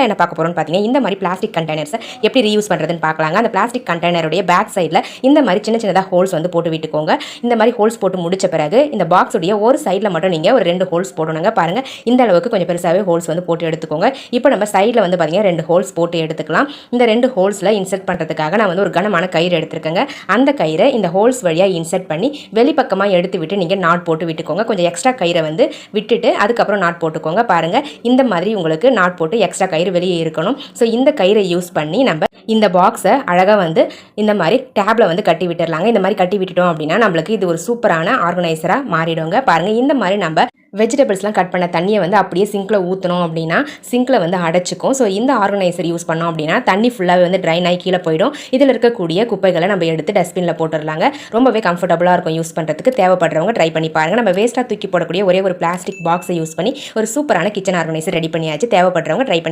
என்ன பார்க்க போறோம்னு பார்த்தீங்கன்னா இந்த மாதிரி பிளாஸ்டிக் கண்டெய்னர்ஸை எப்படி ரீயூஸ் பண்ணுறதுன்னு பார்க்கலாங்க. அந்த பிளாஸ்டிக் கண்டெய்னருடைய பேக் சைடில் இந்த மாதிரி சின்னதாக ஹோல்ஸ் வந்து போட்டு விட்டுக்கோங்க. இந்த மாதிரி ஹோல்ஸ் போட்டு முடிச்ச பிறகு இந்த பாக்ஸுடைய ஒரு சைடில் மட்டும் நீங்கள் ஒரு 2 ஹோல்ஸ் போடணுங்க. பாருங்கள், இந்த அளவுக்கு கொஞ்சம் பெருசாகவே ஹோல்ஸ் வந்து போட்டு எடுத்துக்கோங்க. இப்போ நம்ம சைடில் வந்து பார்த்தீங்கன்னா 2 ஹோல்ஸ் போட்டு எடுத்துக்கலாம். இந்த 2 ஹோல்ஸில் இன்செர்ட் பண்ணுறதுக்காக நான் வந்து ஒரு கனமான கயிறு எடுத்துருக்கேங்க. அந்த கயிறை இந்த ஹோல்ஸ் வழியாக இன்செர்ட் பண்ணி வெளிப்பக்கமாக எடுத்து விட்டு நீங்கள் நாட் போட்டு விட்டுக்கோங்க. கொஞ்சம் எக்ஸ்ட்ரா கயிறை வந்து விட்டுட்டு அதுக்கப்புறம் நாட் போட்டுக்கோங்க. பாருங்கள், இந்த மாதிரி உங்களுக்கு நாட் போட்டு எக்ஸ்ட்ரா கயிறு வெளியே இருக்கணும். ஸோ இந்த கயிறை யூஸ் பண்ணி நம்ம இந்த பாக்ஸை அழகாக வந்து இந்த மாதிரி டேப்ல வந்து கட்டி விட்டுடலாங்க. இந்த மாதிரி கட்டி விட்டுட்டோம் அப்படின்னா நம்மளுக்கு இது ஒரு சூப்பரான ஆர்கனைசராக மாறிடுங்க. பாருங்கள், இந்த மாதிரி நம்ம வெஜிடபிள்ஸ்லாம் கட் பண்ண தண்ணியை வந்து அப்படியே சிங்கில் ஊற்றணும் அப்படின்னா சிங்கில் வந்து அடைச்சிக்கும். ஸோ இந்த ஆர்கனைசர் யூஸ் பண்ணோம் அப்படின்னா தண்ணி ஃபுல்லாகவே வந்து ட்ரைன் ஆகி கீழே போயிடும். இதில் இருக்கக்கூடிய குப்பைகளை நம்ம எடுத்து டஸ்ட்பினில் போட்டுடலாங்க. ரொம்பவே கம்ஃபர்டபுளாக இருக்கும் யூஸ் பண்ணுறதுக்கு. தேவைப்படுறவங்க ட்ரை பண்ணி பாருங்கள். நம்ம வேஸ்ட்டாக தூக்கி போடக்கூடிய ஒரே ஒரு பிளாஸ்டிக் பாக்ஸை யூஸ் பண்ணி ஒரு சூப்பரான கிச்சன் ஆர்கனைசர் ரெடி பண்ணியாச்சு. தேவைப்படுறவங்க ட்ரை பண்ணி